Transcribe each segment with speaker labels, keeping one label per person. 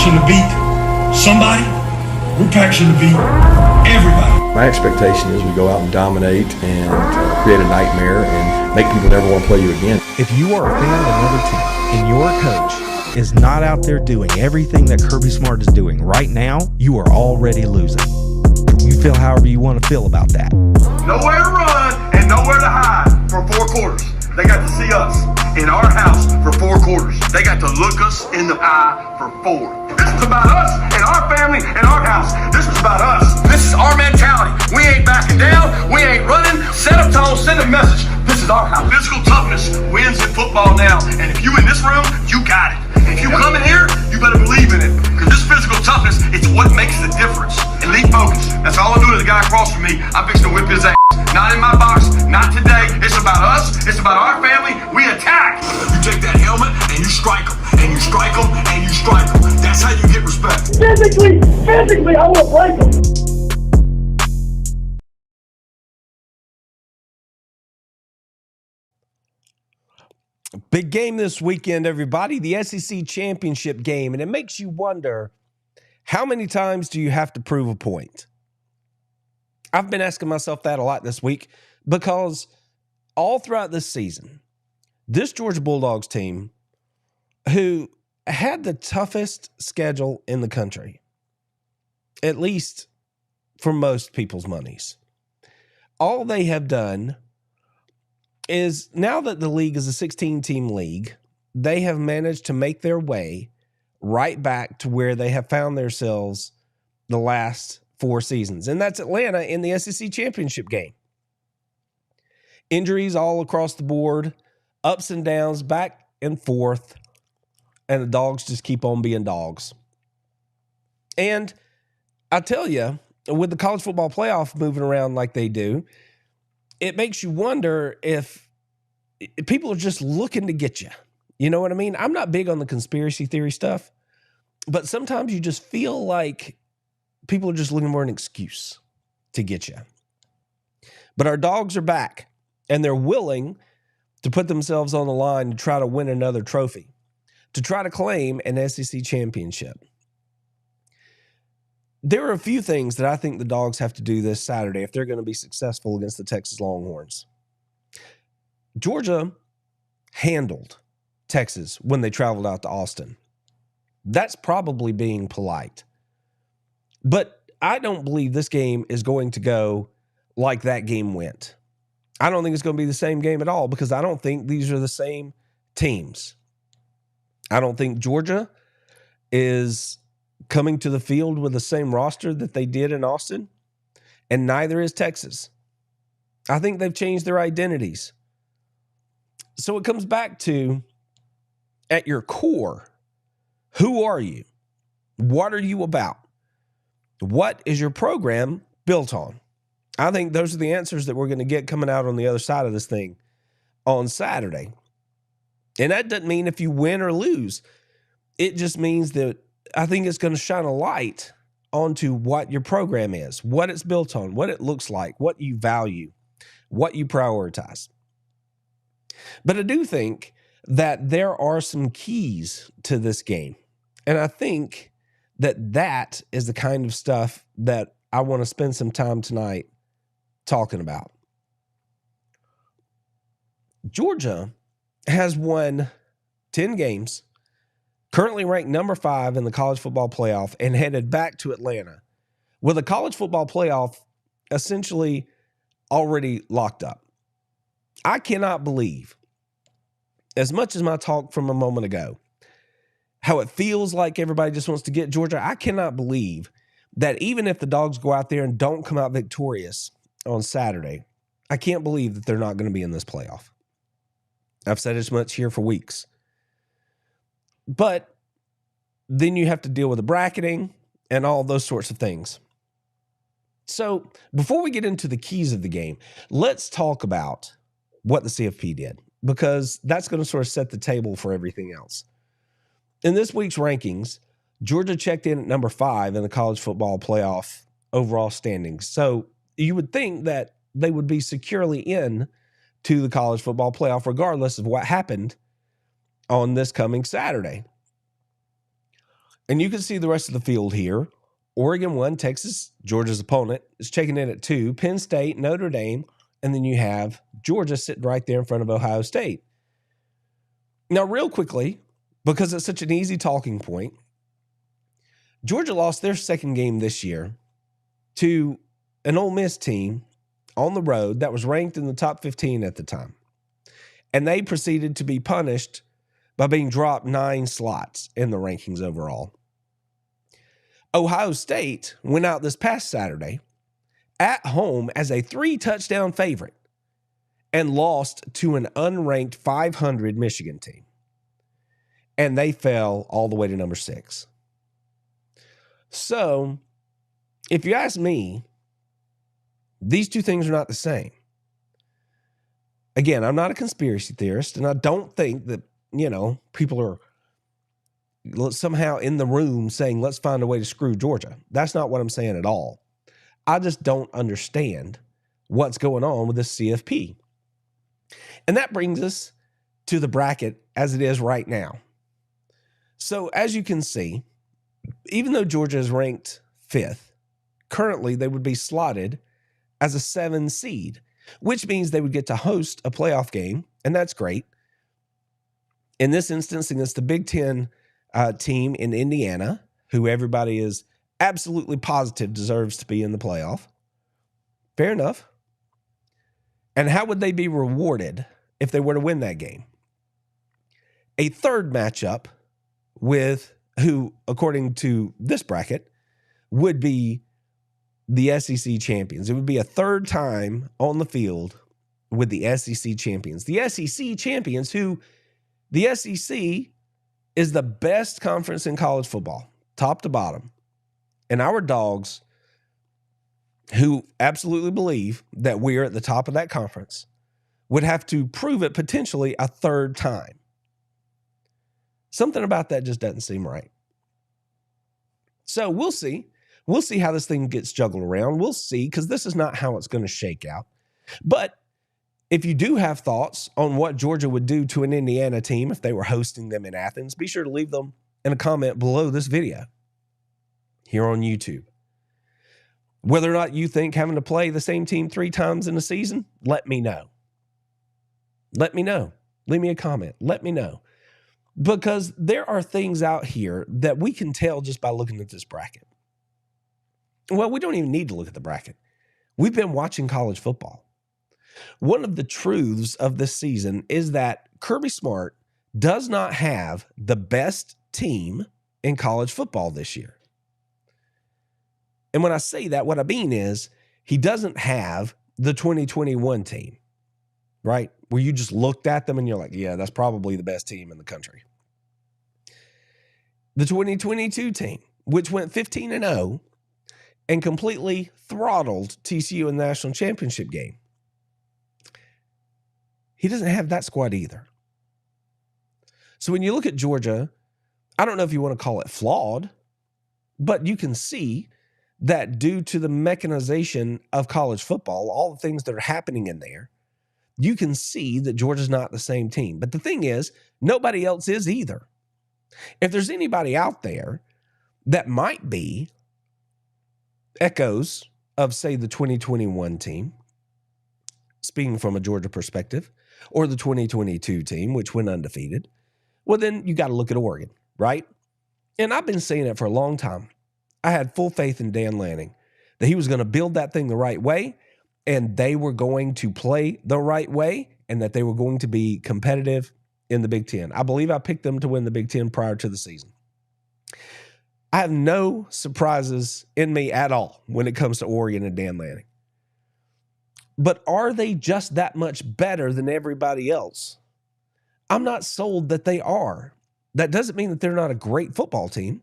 Speaker 1: packaging to beat somebody, we're packaging to beat everybody.
Speaker 2: My expectation is we go out and dominate and create a nightmare and make people never want to play you again.
Speaker 3: If you are a fan of another team and your coach is not out there doing everything that Kirby Smart is doing right now, you are already losing. You feel however you want to feel about that.
Speaker 4: Nowhere to run and nowhere to hide for 4 quarters. They got to see us in our house for 4 quarters. They got to look us in the eye for 4. This is about us and our family and our house. This is about us. This is our mentality. We ain't backing down. We ain't running. Set a tone, send a message. This is our house. Physical toughness wins in football now. And if you in this room, you got it. And if you come in here, you better believe in it. Because this physical toughness, it's what makes the difference. Elite focus. That's all I'm doing to the guy across from me. I'm fixing to whip his ass. Not in my box, not today. It's about us. It's about our family. We attack. You take that helmet and you strike them. And you strike them and you strike them. That's how you get respect.
Speaker 5: Physically, I want to break them.
Speaker 6: Big game this weekend, everybody. The SEC championship game. And it makes you wonder, how many times do you have to prove a point? I've been asking myself that a lot this week because all throughout this season, this Georgia Bulldogs team, who had the toughest schedule in the country, at least for most people's monies, all they have done is, now that the league is a 16-team league, they have managed to make their way right back to where they have found themselves the last 4 seasons, and that's Atlanta in the SEC championship game. Injuries all across the board, ups and downs, back and forth, and the dogs just keep on being dogs. And I tell you, with the college football playoff moving around like they do, it makes you wonder if people are just looking to get you. You know what I mean? I'm not big on the conspiracy theory stuff, but sometimes you just feel like people are just looking for an excuse to get you. But our dogs are back, and they're willing to put themselves on the line to try to win another trophy, to try to claim an SEC championship. There are a few things that I think the dogs have to do this Saturday if they're going to be successful against the Texas Longhorns. Georgia handled Texas when they traveled out to Austin. That's probably being polite. But I don't believe this game is going to go like that game went. I don't think it's going to be the same game at all because I don't think these are the same teams. I don't think Georgia is coming to the field with the same roster that they did in Austin, and neither is Texas. I think they've changed their identities. So it comes back to, at your core, who are you? What are you about? What is your program built on? I think those are the answers that we're going to get coming out on the other side of this thing on Saturday. And that doesn't mean if you win or lose. It just means that I think it's going to shine a light onto what your program is, what it's built on, what it looks like, what you value, what you prioritize. But I do think that there are some keys to this game. And I think that is the kind of stuff that I want to spend some time tonight talking about. Georgia has won 10 games, currently ranked number 5 in the college football playoff, and headed back to Atlanta with a college football playoff essentially already locked up. I cannot believe, as much as my talk from a moment ago, how it feels like everybody just wants to get Georgia. I cannot believe that even if the dogs go out there and don't come out victorious on Saturday, I can't believe that they're not going to be in this playoff. I've said as much here for weeks. But then you have to deal with the bracketing and all those sorts of things. So before we get into the keys of the game, let's talk about what the CFP did, because that's going to sort of set the table for everything else. In this week's rankings, Georgia checked in at number 5 in the college football playoff overall standings. So you would think that they would be securely in to the college football playoff, regardless of what happened on this coming Saturday. And you can see the rest of the field here. Oregon 1, Texas, Georgia's opponent, is checking in at 2. Penn State, Notre Dame, and then you have Georgia sitting right there in front of Ohio State. Now, real quickly, because it's such an easy talking point, Georgia lost their second game this year to an Ole Miss team on the road that was ranked in the top 15 at the time. And they proceeded to be punished by being dropped 9 slots in the rankings overall. Ohio State went out this past Saturday at home as a 3-touchdown favorite and lost to an unranked 500 Michigan team. And they fell all the way to number 6. So, if you ask me, these two things are not the same. Again, I'm not a conspiracy theorist, and I don't think that, people are somehow in the room saying, let's find a way to screw Georgia. That's not what I'm saying at all. I just don't understand what's going on with this CFP. And that brings us to the bracket as it is right now. So as you can see, even though Georgia is ranked 5th, currently they would be slotted as a 7 seed, which means they would get to host a playoff game, and that's great. In this instance, against the Big Ten team in Indiana, who everybody is absolutely positive deserves to be in the playoff. Fair enough. And how would they be rewarded if they were to win that game? A third matchup with who, according to this bracket, would be the SEC champions. It would be a third time on the field with the SEC champions. The SEC champions, who the SEC is the best conference in college football, top to bottom. And our dogs, who absolutely believe that we're at the top of that conference, would have to prove it potentially a third time. Something about that just doesn't seem right. So we'll see. We'll see how this thing gets juggled around. We'll see, because this is not how it's going to shake out. But if you do have thoughts on what Georgia would do to an Indiana team if they were hosting them in Athens, be sure to leave them in a comment below this video here on YouTube. Whether or not you think having to play the same team 3 times in a season, let me know. Let me know. Leave me a comment. Let me know. Because there are things out here that we can tell just by looking at this bracket. Well, we don't even need to look at the bracket. We've been watching college football. One of the truths of this season is that Kirby Smart does not have the best team in college football this year. And when I say that, what I mean is he doesn't have the 2021 team, right? Where you just looked at them and you're like, yeah, that's probably the best team in the country. The 2022 team, which went 15-0 and completely throttled TCU in the national championship game. He doesn't have that squad either. So when you look at Georgia, I don't know if you want to call it flawed, but you can see that due to the mechanization of college football, all the things that are happening in there, you can see that Georgia's not the same team. But the thing is, nobody else is either. If there's anybody out there that might be echoes of, say, the 2021 team, speaking from a Georgia perspective, or the 2022 team, which went undefeated, well, then you got to look at Oregon, right? And I've been saying it for a long time. I had full faith in Dan Lanning that he was going to build that thing the right way, and they were going to play the right way, and that they were going to be competitive in the Big Ten. I believe I picked them to win the Big Ten prior to the season. I have no surprises in me at all when it comes to Oregon and Dan Lanning. But are they just that much better than everybody else? I'm not sold that they are. That doesn't mean that they're not a great football team.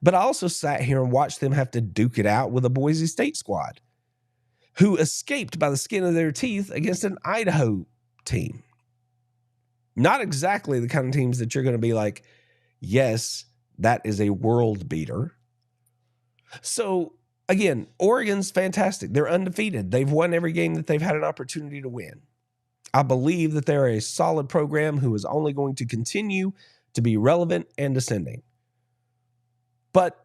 Speaker 6: But I also sat here and watched them have to duke it out with a Boise State squad who escaped by the skin of their teeth against an Idaho team. Not exactly the kind of teams that you're going to be like, yes, that is a world beater. So, again, Oregon's fantastic. They're undefeated. They've won every game that they've had an opportunity to win. I believe that they're a solid program who is only going to continue to be relevant and ascending. But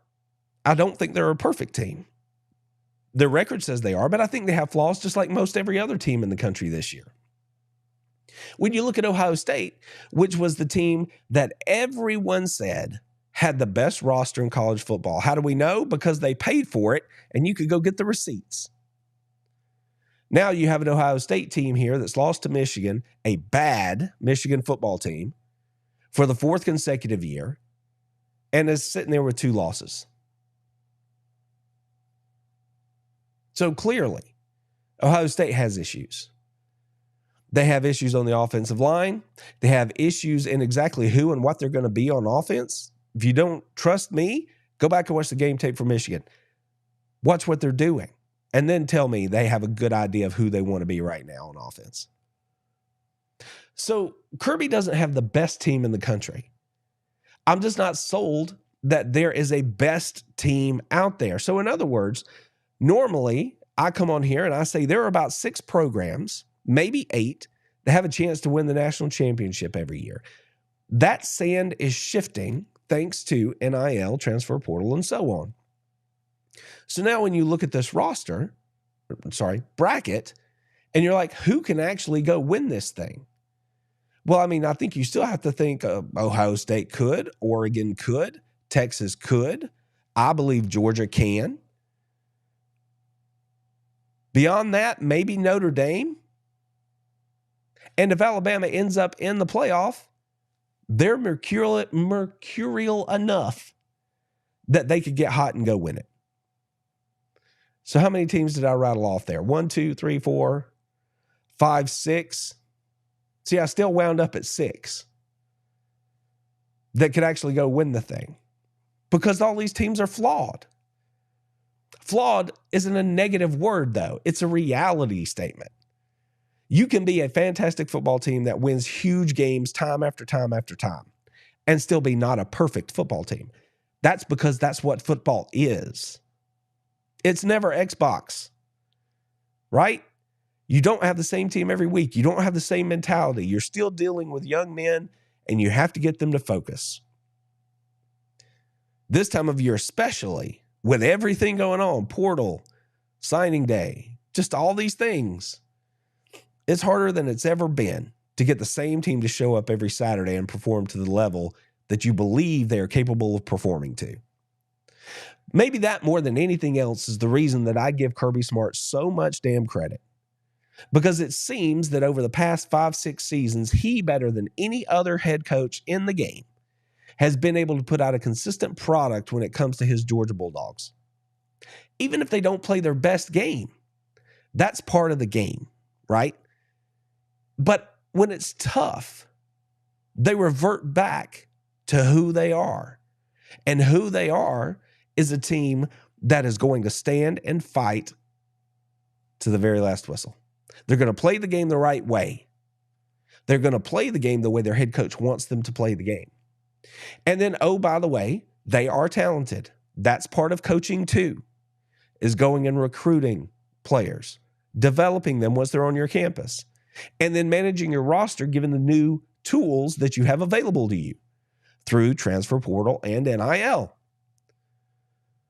Speaker 6: I don't think they're a perfect team. Their record says they are, but I think they have flaws just like most every other team in the country this year. When you look at Ohio State, which was the team that everyone said had the best roster in college football. How do we know? Because they paid for it, and you could go get the receipts. Now you have an Ohio State team here that's lost to Michigan, a bad Michigan football team, for the 4th consecutive year, and is sitting there with 2 losses. So clearly, Ohio State has issues. They have issues on the offensive line. They have issues in exactly who and what they're going to be on offense. If you don't trust me, go back and watch the game tape for Michigan. Watch what they're doing. And then tell me they have a good idea of who they want to be right now on offense. So Kirby doesn't have the best team in the country. I'm just not sold that there is a best team out there. So in other words, normally I come on here and I say there are about 6 programs, maybe 8, that have a chance to win the national championship every year. That sand is shifting thanks to NIL, transfer portal, and so on. So now when you look at this bracket, and you're like, who can actually go win this thing? Well, I mean, I think you still have to think Ohio State could, Oregon could, Texas could. I believe Georgia can. Beyond that, maybe Notre Dame. And if Alabama ends up in the playoff, they're mercurial enough that they could get hot and go win it. So how many teams did I rattle off there? 1, 2, 3, 4, 5, 6. See, I still wound up at 6 that could actually go win the thing because all these teams are flawed. Flawed isn't a negative word, though. It's a reality statement. You can be a fantastic football team that wins huge games time after time after time and still be not a perfect football team. That's because that's what football is. It's never Xbox, right? You don't have the same team every week. You don't have the same mentality. You're still dealing with young men, and you have to get them to focus. This time of year especially, with everything going on, portal, signing day, just all these things, it's harder than it's ever been to get the same team to show up every Saturday and perform to the level that you believe they are capable of performing to. Maybe that more than anything else is the reason that I give Kirby Smart so much damn credit. Because it seems that over the past 5-6 seasons, he, better than any other head coach in the game, has been able to put out a consistent product when it comes to his Georgia Bulldogs. Even if they don't play their best game, that's part of the game, right? But when it's tough, they revert back to who they are. And who they are is a team that is going to stand and fight to the very last whistle. They're going to play the game the right way. They're going to play the game the way their head coach wants them to play the game. And then, oh, by the way, they are talented. That's part of coaching too, is going and recruiting players, developing them once they're on your campus, and then managing your roster given the new tools that you have available to you through transfer portal and NIL.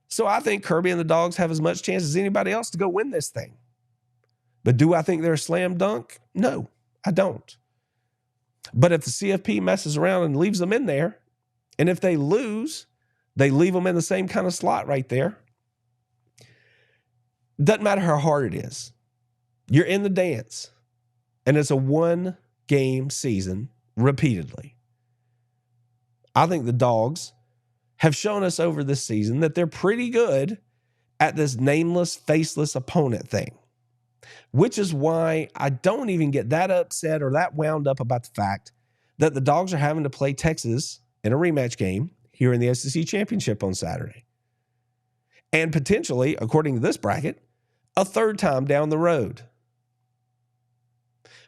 Speaker 6: So I think Kirby and the Dogs have as much chance as anybody else to go win this thing. But do I think they're a slam dunk? No, I don't. But if the CFP messes around and leaves them in there, and if they lose, they leave them in the same kind of slot right there. Doesn't matter how hard it is. You're in the dance, and it's a 1-game season repeatedly. I think the Dogs have shown us over this season that they're pretty good at this nameless, faceless opponent thing, which is why I don't even get that upset or that wound up about the fact that the Dogs are having to play Texas in a rematch game here in the SEC Championship on Saturday. And potentially, according to this bracket, a 3rd time down the road.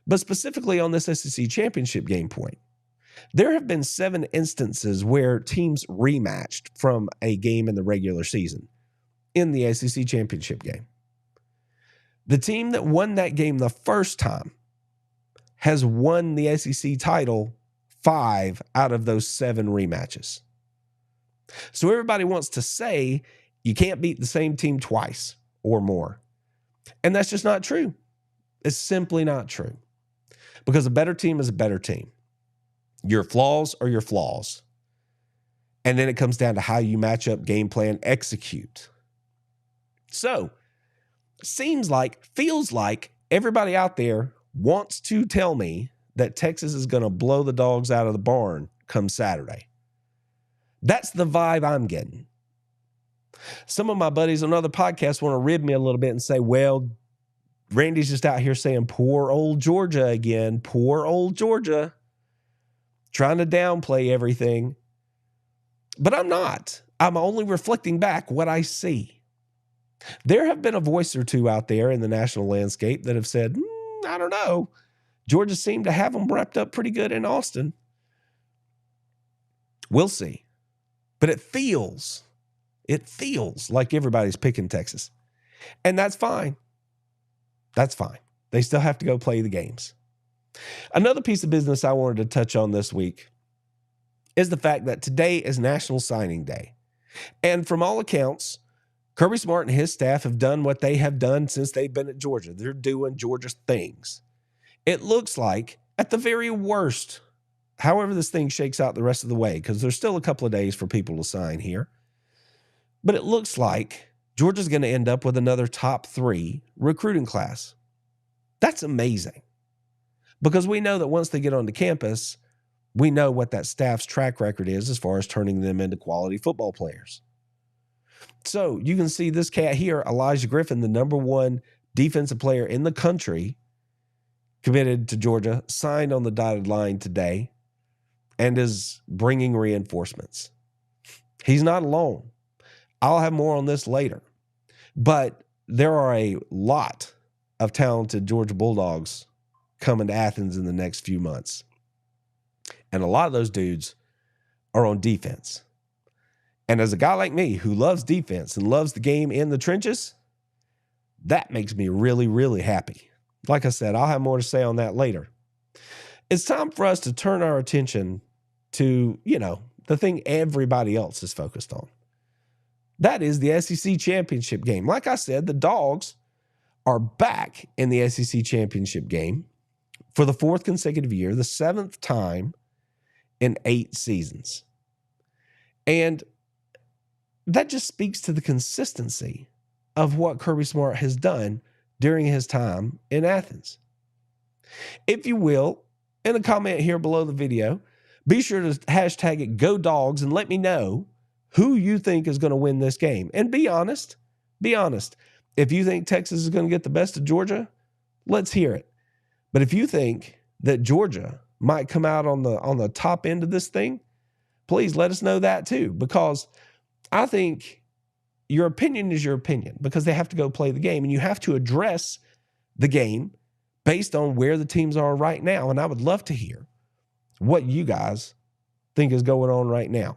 Speaker 6: But specifically on this SEC Championship game point, there have been 7 instances where teams rematched from a game in the regular season in the SEC Championship game. The team that won that game the first time has won the SEC title 5 out of those 7 rematches. So everybody wants to say you can't beat the same team twice or more. And that's just not true. It's simply not true. Because a better team is a better team. Your flaws are your flaws. And then it comes down to how you match up, game plan, execute. So, feels like everybody out there wants to tell me that Texas is going to blow the dogs out of the barn come Saturday. That's the vibe I'm getting. Some of my buddies on other podcasts want to rib me a little bit and say, well, Randy's just out here saying, poor old Georgia again, poor old Georgia, trying to downplay everything. But I'm not. I'm only reflecting back what I see. There have been a voice or two out there in the national landscape that have said, I don't know. Georgia seemed to have them wrapped up pretty good in Austin. We'll see. But it feels like everybody's picking Texas. And that's fine. That's fine. They still have to go play the games. Another piece of business I wanted to touch on this week is the fact that today is National Signing Day. And from all accounts, Kirby Smart and his staff have done what they have done since they've been at Georgia. They're doing Georgia things. It looks like, at the very worst, however this thing shakes out the rest of the way, because there's still a couple of days for people to sign here, but it looks like Georgia's going to end up with another top 3 recruiting class. That's amazing. Because we know that once they get onto campus, we know what that staff's track record is as far as turning them into quality football players. So you can see this cat here, Elijah Griffin, the number 1 defensive player in the country, committed to Georgia, signed on the dotted line today, and is bringing reinforcements. He's not alone. I'll have more on this later. But there are a lot of talented Georgia Bulldogs coming to Athens in the next few months. And a lot of those dudes are on defense. And as a guy like me who loves defense and loves the game in the trenches, that makes me really, really happy. Like I said, I'll have more to say on that later. It's time for us to turn our attention to, the thing everybody else is focused on. That is the SEC championship game. Like I said, the Dogs are back in the SEC championship game for the 4th consecutive year, the 7th time in 8 seasons. And that just speaks to the consistency of what Kirby Smart has done during his time in Athens. If you will, in a comment here below the video, be sure to hashtag it #GoDogs and let me know who you think is going to win this game. And be honest. Be honest. If you think Texas is going to get the best of Georgia, let's hear it. But if you think that Georgia might come out on the top end of this thing, please let us know that too, because I think your opinion is your opinion, because they have to go play the game and you have to address the game based on where the teams are right now. And I would love to hear what you guys think is going on right now.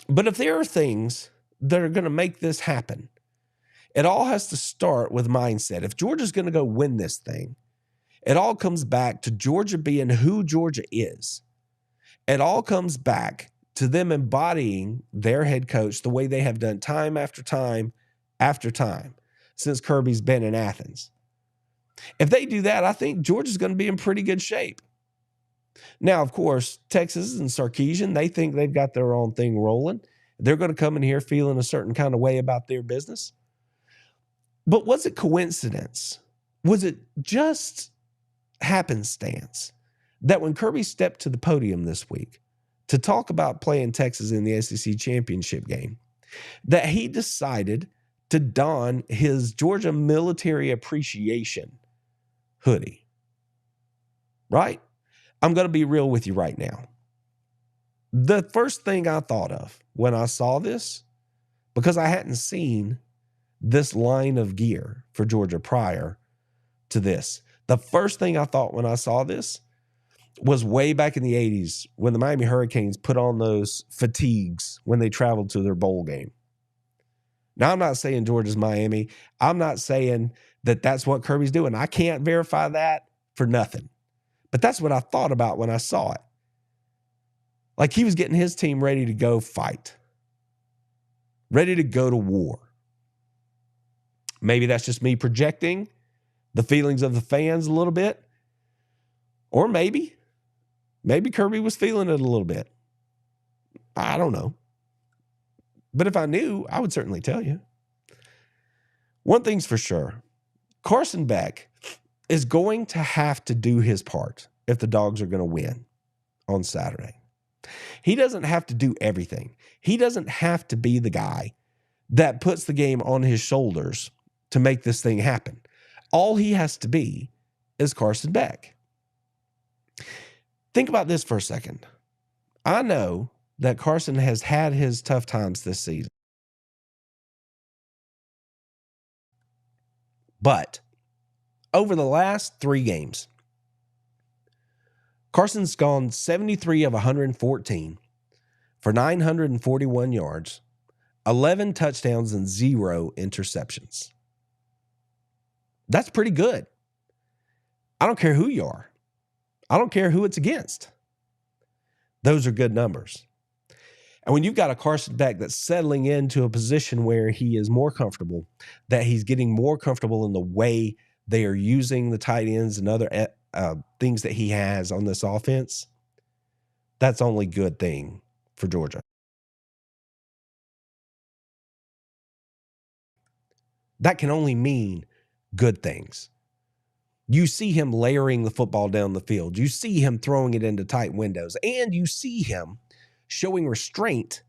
Speaker 6: But if there are things that are going to make this happen, it all has to start with mindset. If Georgia's going to go win this thing, it all comes back to Georgia being who Georgia is. It all comes back to them embodying their head coach the way they have done time after time after time since Kirby's been in Athens. If they do that, I think Georgia's going to be in pretty good shape. Now, of course, Texas and Sarkisian, they think they've got their own thing rolling. They're going to come in here feeling a certain kind of way about their business. But was it coincidence? Was it just happenstance that when Kirby stepped to the podium this week to talk about playing Texas in the SEC championship game, that he decided to don his Georgia military appreciation hoodie? Right? I'm going to be real with you right now. The first thing I thought of when I saw this, because I hadn't seen this line of gear for Georgia prior to this, the first thing I thought when I saw this was way back in the 80s when the Miami Hurricanes put on those fatigues when they traveled to their bowl game. Now, I'm not saying Georgia's Miami. I'm not saying that that's what Kirby's doing. I can't verify that for nothing. But that's what I thought about when I saw it. Like he was getting his team ready to go fight, ready to go to war. Maybe that's just me projecting the feelings of the fans a little bit. Or maybe Kirby was feeling it a little bit. I don't know. But if I knew, I would certainly tell you. One thing's for sure. Carson Beck is going to have to do his part if the Dogs are going to win on Saturday. He doesn't have to do everything. He doesn't have to be the guy that puts the game on his shoulders to make this thing happen. All he has to be is Carson Beck. Think about this for a second. I know that Carson has had his tough times this season. But over the last 3 games, Carson's gone 73 of 114 for 941 yards, 11 touchdowns, and 0 interceptions. That's pretty good. I don't care who you are. I don't care who it's against. Those are good numbers. And when you've got a Carson Beck that's settling into a position where he is more comfortable, that he's getting more comfortable in the way they are using the tight ends and other things that he has on this offense, that's only good thing for Georgia. That can only mean good things. You see him layering the football down the field. You see him throwing it into tight windows. And you see him showing restraint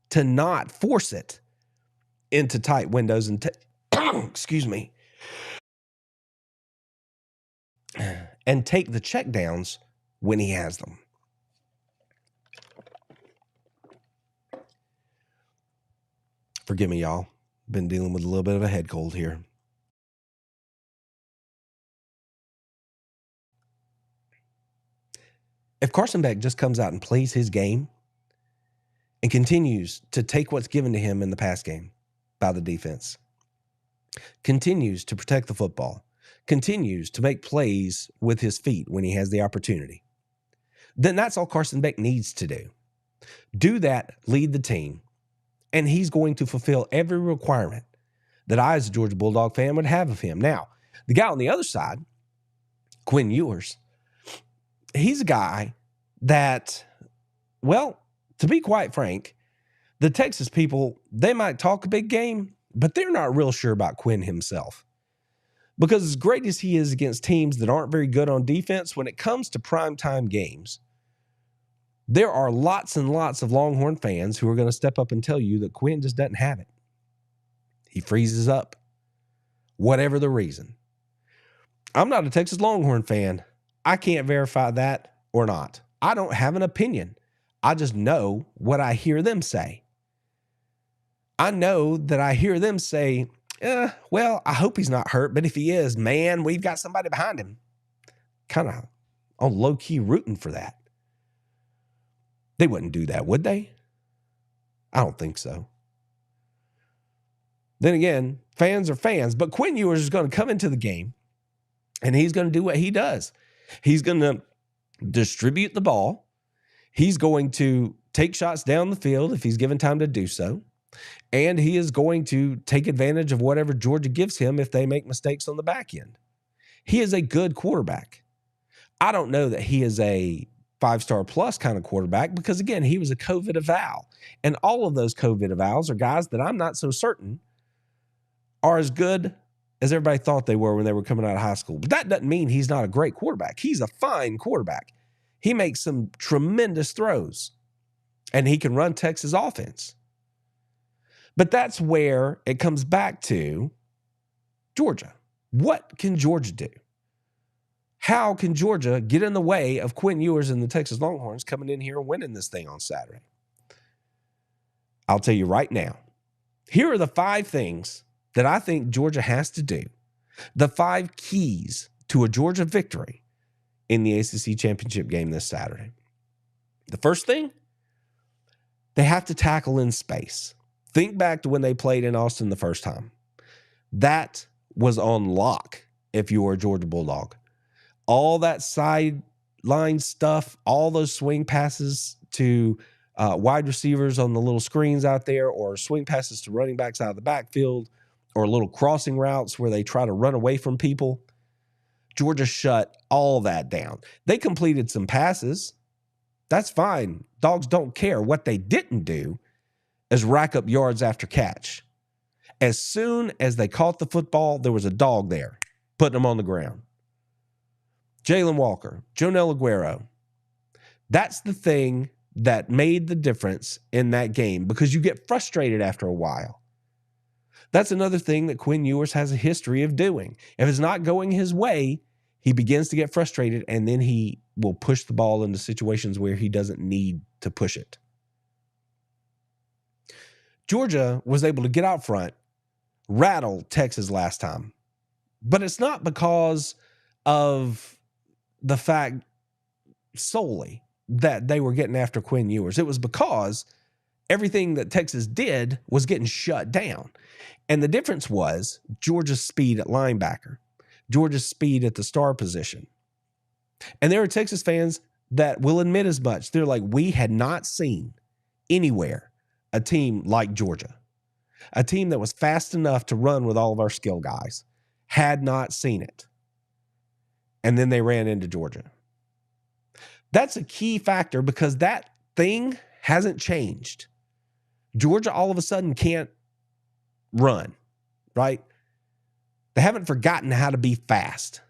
Speaker 6: to not force it into tight windows and excuse me, and take the checkdowns when he has them. Forgive me, y'all. Been dealing with a little bit of a head cold here. If Carson Beck just comes out and plays his game and continues to take what's given to him in the pass game by the defense, continues to protect the football, continues to make plays with his feet when he has the opportunity, then that's all Carson Beck needs to do. Do that, lead the team, and he's going to fulfill every requirement that I, as a Georgia Bulldog fan, would have of him. Now, the guy on the other side, Quinn Ewers, he's a guy that, well, to be quite frank, the Texas people, they might talk a big game, but they're not real sure about Quinn himself. Because as great as he is against teams that aren't very good on defense, when it comes to primetime games, there are lots and lots of Longhorn fans who are going to step up and tell you that Quinn just doesn't have it. He freezes up, whatever the reason. I'm not a Texas Longhorn fan. I can't verify that or not. I don't have an opinion. I just know what I hear them say. I know that I hear them say, well, I hope he's not hurt, but if he is, man, we've got somebody behind him. Kind of on low-key rooting for that. They wouldn't do that, would they? I don't think so. Then again, fans are fans, but Quinn Ewers is going to come into the game, and he's going to do what he does. He's going to distribute the ball. He's going to take shots down the field if he's given time to do so. And he is going to take advantage of whatever Georgia gives him if they make mistakes on the back end. He is a good quarterback. I don't know that he is a 5-star plus kind of quarterback because, again, he was a COVID eval. And all of those COVID evals are guys that I'm not so certain are as good as everybody thought they were when they were coming out of high school. But that doesn't mean he's not a great quarterback. He's a fine quarterback. He makes some tremendous throws, and he can run Texas offense. But that's where it comes back to Georgia. What can Georgia do? How can Georgia get in the way of Quinn Ewers and the Texas Longhorns coming in here and winning this thing on Saturday? I'll tell you right now. Here are the 5 things that I think Georgia has to do. The 5 keys to a Georgia victory in the ACC championship game this Saturday. The first thing, they have to tackle in space. Think back to when they played in Austin the first time. That was on lock if you were a Georgia Bulldog. All that sideline stuff, all those swing passes to wide receivers on the little screens out there, or swing passes to running backs out of the backfield, or little crossing routes where they try to run away from people. Georgia shut all that down. They completed some passes. That's fine. Dogs don't care. What they didn't do is rack up yards after catch. As soon as they caught the football, there was a dog there, putting them on the ground. Jalen Walker, Jonel Aguero. That's the thing that made the difference in that game, because you get frustrated after a while. That's another thing that Quinn Ewers has a history of doing. If it's not going his way, he begins to get frustrated, and then he will push the ball into situations where he doesn't need to push it. Georgia was able to get out front, rattle Texas last time. But it's not because of the fact solely that they were getting after Quinn Ewers. It was because everything that Texas did was getting shut down. And the difference was Georgia's speed at linebacker, Georgia's speed at the star position. And there are Texas fans that will admit as much. They're like, we had not seen anywhere a team like Georgia, a team that was fast enough to run with all of our skill guys. Had not seen it. And then they ran into Georgia. That's a key factor, because that thing hasn't changed. Georgia all of a sudden can't run, right? They haven't forgotten how to be fast.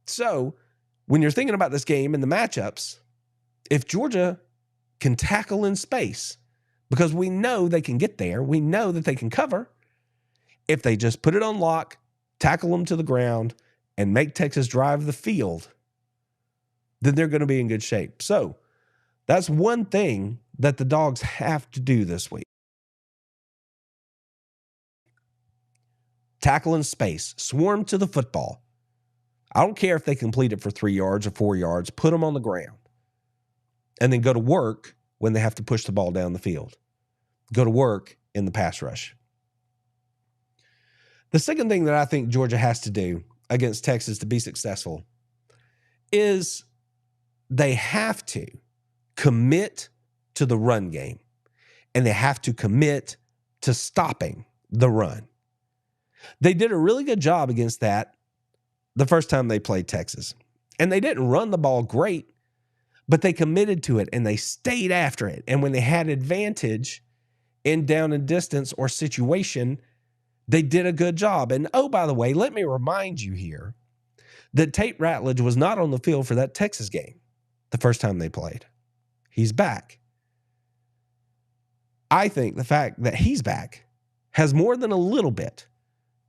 Speaker 6: So when you're thinking about this game and the matchups, if Georgia can tackle in space, because we know they can get there, we know that they can cover, if they just put it on lock, tackle them to the ground, and make Texas drive the field, then they're going to be in good shape. So that's one thing that the Dogs have to do this week. Tackle in space, swarm to the football. I don't care if they complete it for 3 yards or 4 yards, put them on the ground. And then go to work when they have to push the ball down the field. Go to work in the pass rush. The second thing that I think Georgia has to do against Texas to be successful is they have to commit to the run game, and they have to commit to stopping the run. They did a really good job against that the first time they played Texas. And they didn't run the ball great, but they committed to it and they stayed after it. And when they had advantage in down and distance or situation, they did a good job. And oh, by the way, let me remind you here that Tate Ratledge was not on the field for that Texas game the first time they played. He's back. I think the fact that he's back has more than a little bit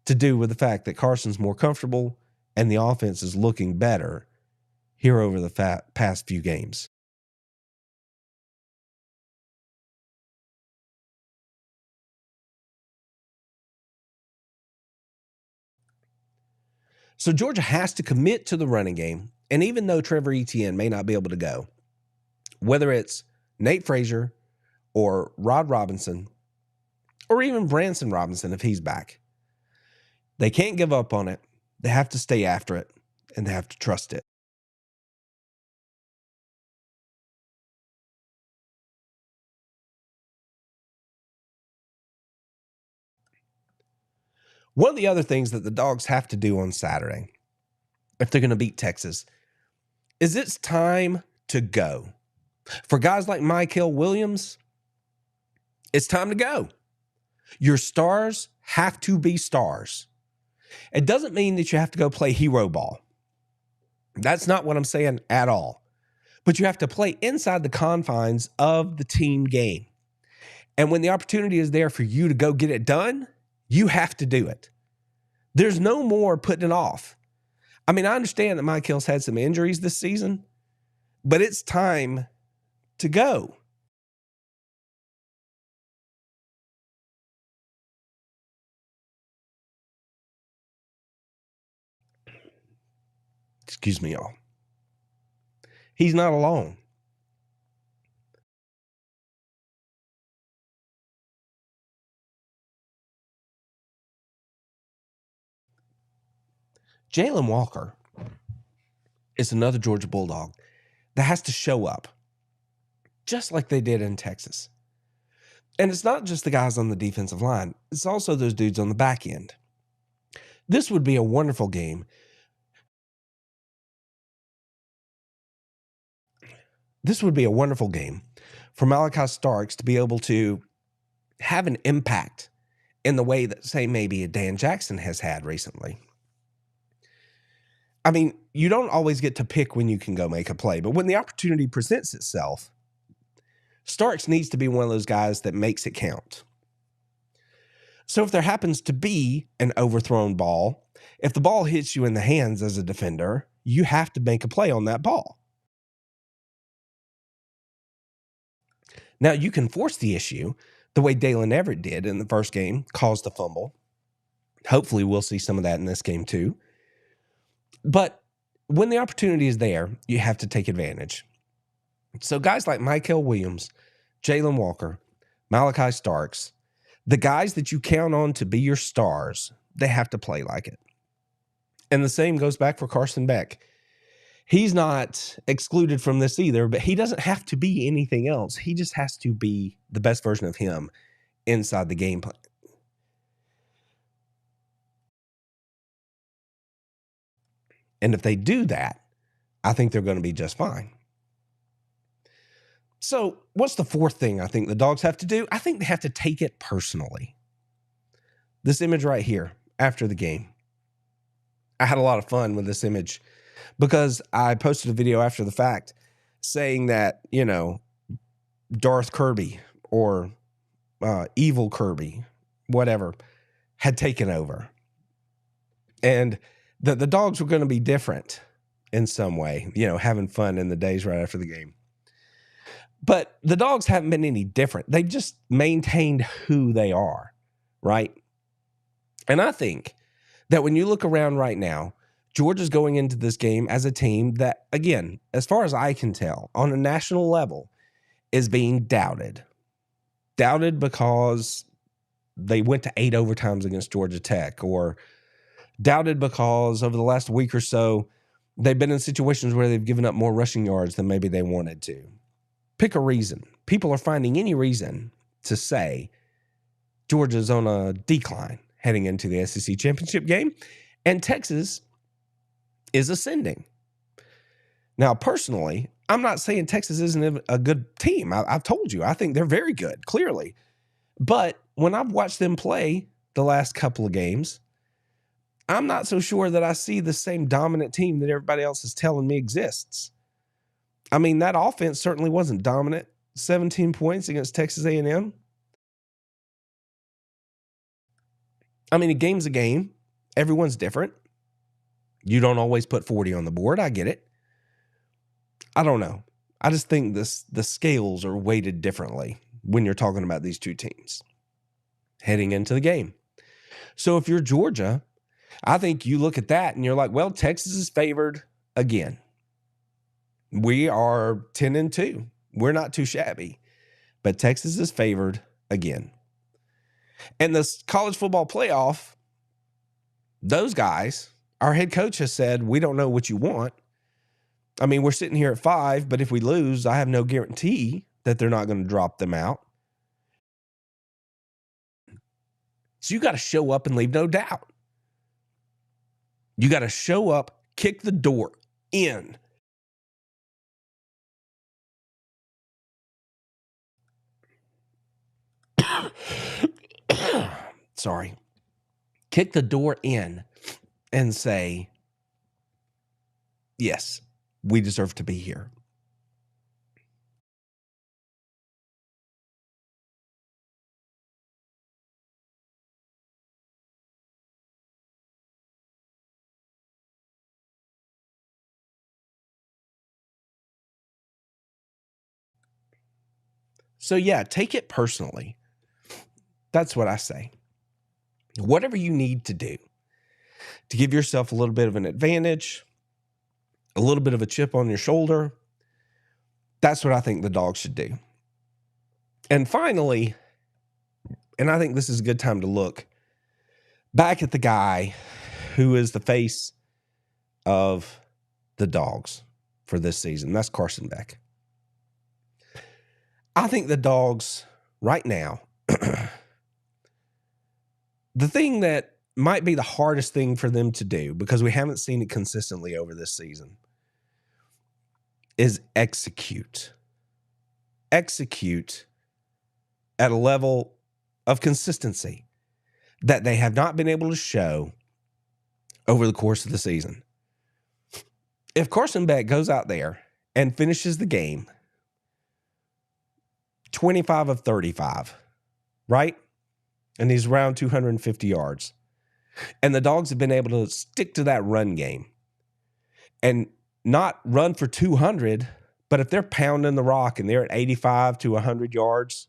Speaker 6: to do with the fact that Carson's more comfortable and the offense is looking better here over the past few games. So Georgia has to commit to the running game. And even though Trevor Etienne may not be able to go, whether it's Nate Frazier or Rod Robinson or even Branson Robinson, if he's back, they can't give up on it. They have to stay after it, and they have to trust it. One of the other things that the Dogs have to do on Saturday, if they're going to beat Texas, is it's time to go. For guys like Mykel Williams, it's time to go. Your stars have to be stars. It doesn't mean that you have to go play hero ball. That's not what I'm saying at all. But you have to play inside the confines of the team game. And when the opportunity is there for you to go get it done, you have to do it. There's no more putting it off. I mean, I understand that Mykel's had some injuries this season, but it's time to go. Excuse me, y'all. He's not alone. Jalen Walker is another Georgia Bulldog that has to show up. just like they did in Texas. And it's not just the guys on the defensive line. It's also those dudes on the back end. This would be a wonderful game. This would be a wonderful game for Malachi Starks to be able to have an impact in the way that, say, maybe a Dan Jackson has had recently. I mean, you don't always get to pick when you can go make a play, but when the opportunity presents itself, Starks needs to be one of those guys that makes it count. So if there happens to be an overthrown ball, if the ball hits you in the hands as a defender, you have to make a play on that ball. Now, you can force the issue the way Dalen Everett did in the first game, caused the fumble. Hopefully, we'll see some of that in this game too. But when the opportunity is there, you have to take advantage. So guys like Mykel Williams, Jalen Walker, Malachi Starks, the guys that you count on to be your stars, they have to play like it. And the same goes back for Carson Beck. He's not excluded from this either, but he doesn't have to be anything else. He just has to be the best version of him inside the game plan. And if they do that, I think they're going to be just fine. So what's the fourth thing I think the Dogs have to do? I think they have to take it personally. This image right here after the game. I had a lot of fun with this image because I posted a video after the fact saying that, you know, Darth Kirby or Evil Kirby, whatever, had taken over. And the Dogs were going to be different in some way, you know, having fun in the days right after the game. But the Dogs haven't been any different. They've just maintained who they are, right? And I think that when you look around right now, Georgia's going into this game as a team that, again, as far as I can tell, on a national level, is being doubted. Doubted because they went to 8 overtimes against Georgia Tech, or doubted because over the last week or so, they've been in situations where they've given up more rushing yards than maybe they wanted to. Pick a reason. People are finding any reason to say Georgia's on a decline heading into the SEC championship game, and Texas is ascending. Now, personally, I'm not saying Texas isn't a good team. I've told you, I think they're very good, clearly. But when I've watched them play the last couple of games, I'm not so sure that I see the same dominant team that everybody else is telling me exists. I mean, that offense certainly wasn't dominant. 17 points against Texas A&M. I mean, a game's a game. Everyone's different. You don't always put 40 on the board. I get it. I don't know. I just think the scales are weighted differently when you're talking about these two teams heading into the game. So if you're Georgia, I think you look at that and you're like, well, Texas is favored again. We are 10-2. We're not too shabby, but Texas is favored again. And this college football playoff, those guys, our head coach has said, we don't know what you want. I mean, we're sitting here at 5, but if we lose, I have no guarantee that they're not going to drop them out. So you got to show up and leave no doubt. You got to show up, kick the door in. Sorry. Kick the door in and say, yes, we deserve to be here. So yeah, take it personally. That's what I say. Whatever you need to do to give yourself a little bit of an advantage, a little bit of a chip on your shoulder, that's what I think the Dogs should do. And finally, and I think this is a good time to look back at the guy who is the face of the Dogs for this season. That's Carson Beck. I think the Dogs right now, the thing that might be the hardest thing for them to do, because we haven't seen it consistently over this season, is execute. Execute at a level of consistency that they have not been able to show over the course of the season. If Carson Beck goes out there and finishes the game 25 of 35, right? And he's around 250 yards. And the Dogs have been able to stick to that run game and not run for 200, but if they're pounding the rock and they're at 85 to 100 yards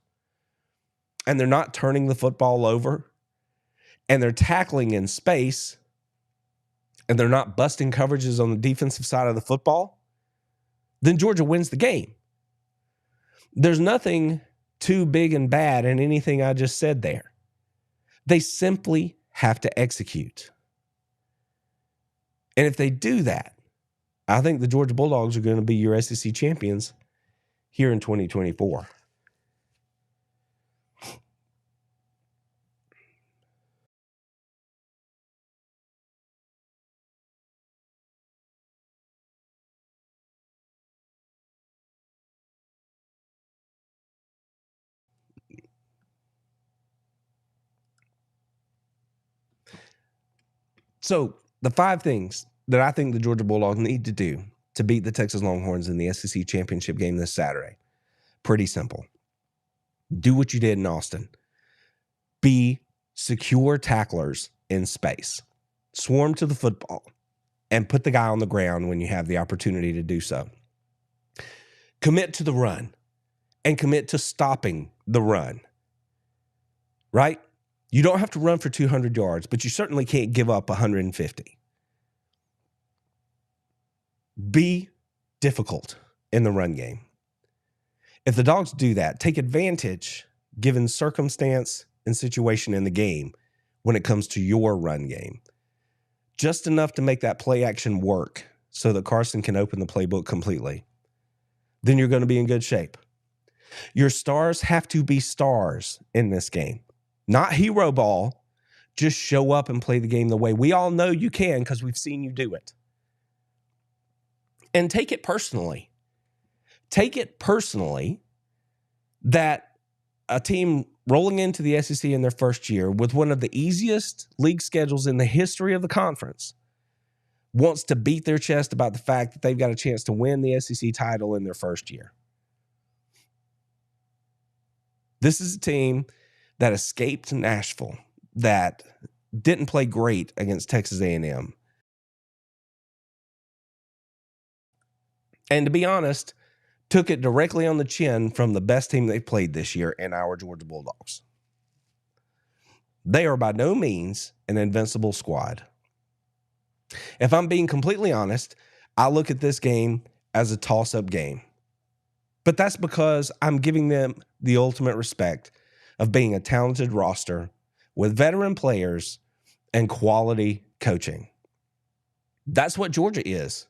Speaker 6: and they're not turning the football over and they're tackling in space and they're not busting coverages on the defensive side of the football, then Georgia wins the game. There's nothing too big and bad in anything I just said there. They simply have to execute. And if they do that, I think the Georgia Bulldogs are going to be your SEC champions here in 2024. So the 5 things that I think the Georgia Bulldogs need to do to beat the Texas Longhorns in the SEC championship game this Saturday, pretty simple. Do what you did in Austin. Be secure tacklers in space. Swarm to the football and put the guy on the ground when you have the opportunity to do so. Commit to the run and commit to stopping the run, right? You don't have to run for 200 yards, but you certainly can't give up 150. Be difficult in the run game. If the Dogs do that, take advantage, given circumstance and situation in the game, when it comes to your run game. Just enough to make that play action work so that Carson can open the playbook completely. Then you're going to be in good shape. Your stars have to be stars in this game. Not hero ball. Just show up and play the game the way we all know you can because we've seen you do it. And take it personally. Take it personally that a team rolling into the SEC in their first year with one of the easiest league schedules in the history of the conference wants to beat their chest about the fact that they've got a chance to win the SEC title in their first year. This is a team that escaped Nashville, that didn't play great against Texas A&M. And to be honest, took it directly on the chin from the best team they've played this year in our Georgia Bulldogs. They are by no means an invincible squad. If I'm being completely honest, I look at this game as a toss-up game. But that's because I'm giving them the ultimate respect of being a talented roster with veteran players and quality coaching. That's what Georgia is.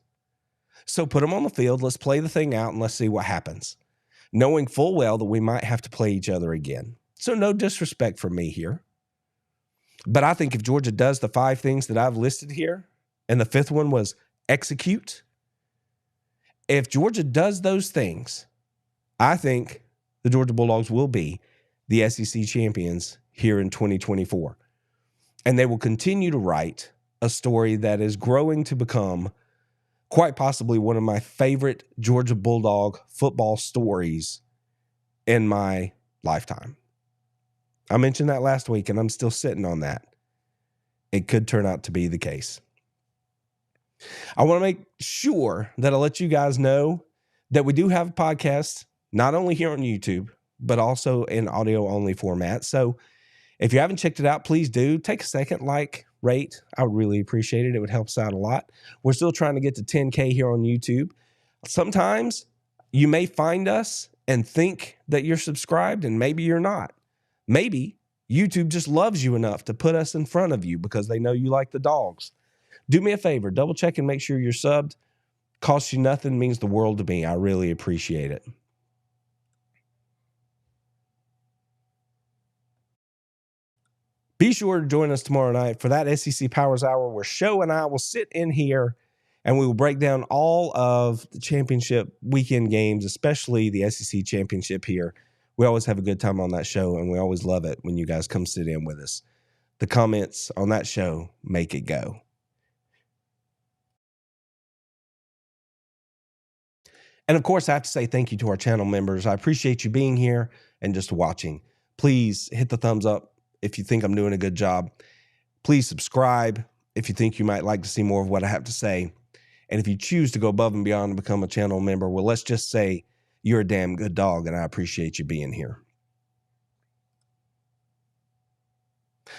Speaker 6: So put them on the field, let's play the thing out, and let's see what happens, knowing full well that we might have to play each other again. So no disrespect from me here. But I think if Georgia does the 5 things that I've listed here, and the 5th one was execute, if Georgia does those things, I think the Georgia Bulldogs will be the SEC champions here in 2024. And they will continue to write a story that is growing to become quite possibly one of my favorite Georgia Bulldog football stories in my lifetime. I mentioned that last week, and I'm still sitting on that. It could turn out to be the case. I want to make sure that I let you guys know that we do have a podcast, not only here on YouTube, but also in audio-only format. So if you haven't checked it out, please do. Take a second, rate. I would really appreciate it. It would help us out a lot. We're still trying to get to 10K here on YouTube. Sometimes you may find us and think that you're subscribed, and maybe you're not. Maybe YouTube just loves you enough to put us in front of you because they know you like the Dogs. Do me a favor, double check and make sure you're subbed. Costs you nothing, means the world to me. I really appreciate it. Be sure to join us tomorrow night for that SEC Powers Hour, where Show and I will sit in here and we will break down all of the championship weekend games, especially the SEC championship here. We always have a good time on that show, and we always love it when you guys come sit in with us. The comments on that show make it go. And of course, I have to say thank you to our channel members. I appreciate you being here and just watching. Please hit the thumbs up if you think I'm doing a good job. Please subscribe if you think you might like to see more of what I have to say. And if you choose to go above and beyond and become a channel member, well, let's just say you're a damn good dog, and I appreciate you being here.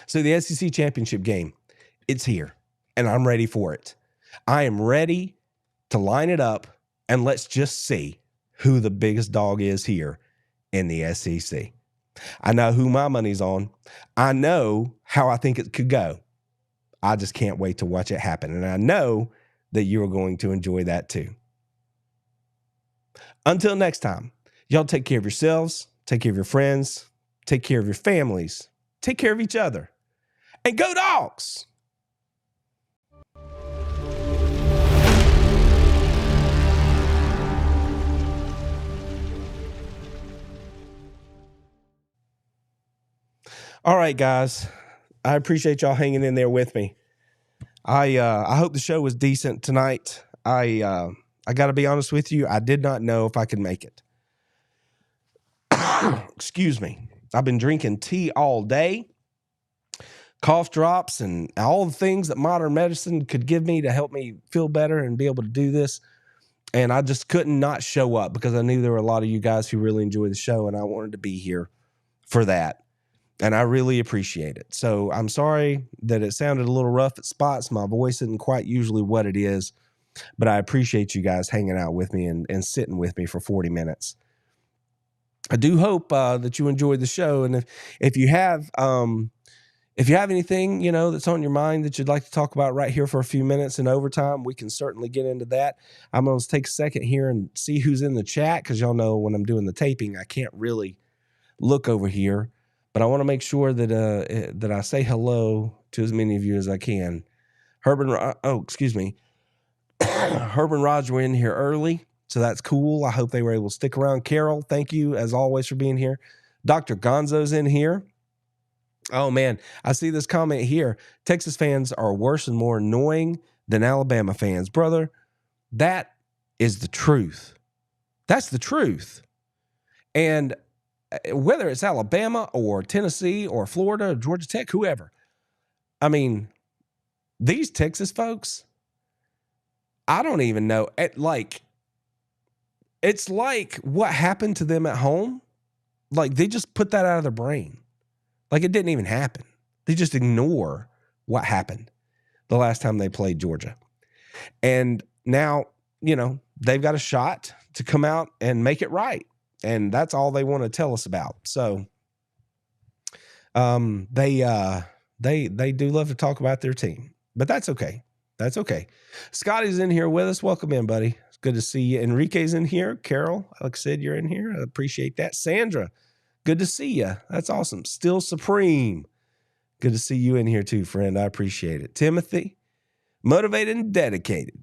Speaker 6: So the SEC championship game, it's here, and I'm ready for it. I am ready to line it up, and let's just see who the biggest dog is here in the SEC. I know who my money's on. I know how I think it could go. I just can't wait to watch it happen, and I know that you are going to enjoy that too. Until next time, y'all take care of yourselves, take care of your friends, take care of your families, take care of each other, and go Dogs! All right, guys. I appreciate y'all hanging in there with me. I hope the show was decent tonight. I got to be honest with you. I did not know if I could make it. Excuse me. I've been drinking tea all day, cough drops, and all the things that modern medicine could give me to help me feel better and be able to do this. And I just couldn't not show up because I knew there were a lot of you guys who really enjoy the show, and I wanted to be here for that. And I really appreciate it. So I'm sorry that it sounded a little rough at spots. My voice isn't quite usually what it is, but I appreciate you guys hanging out with me and sitting with me for 40 minutes. I do hope that you enjoyed the show. And if you have anything, that's on your mind that you'd like to talk about right here for a few minutes in overtime, we can certainly get into that. I'm going to take a second here and see who's in the chat, because y'all know when I'm doing the taping, I can't really look over here. But I want to make sure that I say hello to as many of you as I can. Herb and Raj were in here early, so that's cool. I hope they were able to stick around. Carol, thank you as always for being here. Dr. Gonzo's in here. Oh man, I see this comment here. Texas fans are worse and more annoying than Alabama fans. Brother, that is the truth. That's the truth. And whether it's Alabama or Tennessee or Florida or Georgia Tech, whoever, I mean, these Texas folks, I don't even know. It's like what happened to them at home. Like they just put that out of their brain. Like it didn't even happen. They just ignore what happened the last time they played Georgia. And now, they've got a shot to come out and make it right. And that's all they want to tell us about. So they do love to talk about their team. But that's okay. That's okay. Scotty's in here with us. Welcome in, buddy. It's good to see you. Enrique's in here. Carol, like I said, you're in here. I appreciate that. Sandra, good to see you. That's awesome. Still Supreme. Good to see you in here too, friend. I appreciate it. Timothy, motivated and dedicated.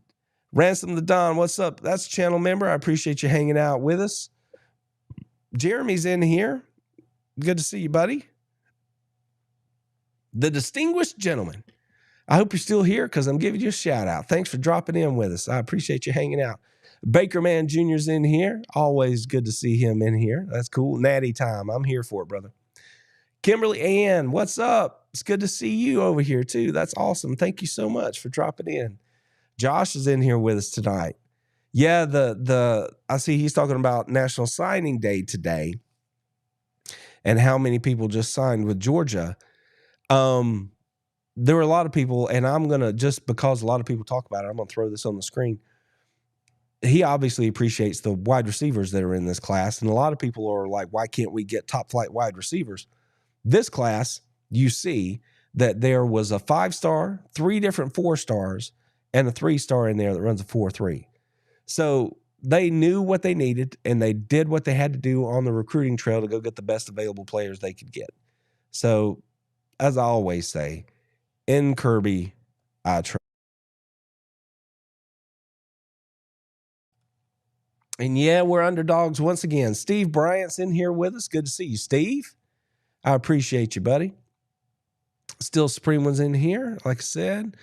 Speaker 6: Ransom the Don, what's up? That's a channel member. I appreciate you hanging out with us. Jeremy's in here. Good to see you, buddy. The distinguished gentleman. I hope you're still here because I'm giving you a shout out. Thanks for dropping in with us. I appreciate you hanging out. Baker Man Jr.'s in here. Always good to see him in here. That's cool. Natty time. I'm here for it, brother. Kimberly Ann, what's up? It's good to see you over here too. That's awesome. Thank you so much for dropping in. Josh is in here with us tonight. Yeah, I see he's talking about National Signing Day today and how many people just signed with Georgia. There were a lot of people, and I'm going to, just because a lot of people talk about it, I'm going to throw this on the screen. He obviously appreciates the wide receivers that are in this class, and a lot of people are like, why can't we get top flight wide receivers? This class, you see that there was a 5-star, 3 different 4-stars, and a 3-star in there that runs a 4.3. So they knew what they needed, and they did what they had to do on the recruiting trail to go get the best available players they could get. So as I always say, in Kirby, I trust. And yeah, we're underdogs once again. Steve Bryant's in here with us. Good to see you, Steve. I appreciate you, buddy. Still Supreme One's in here, like I said.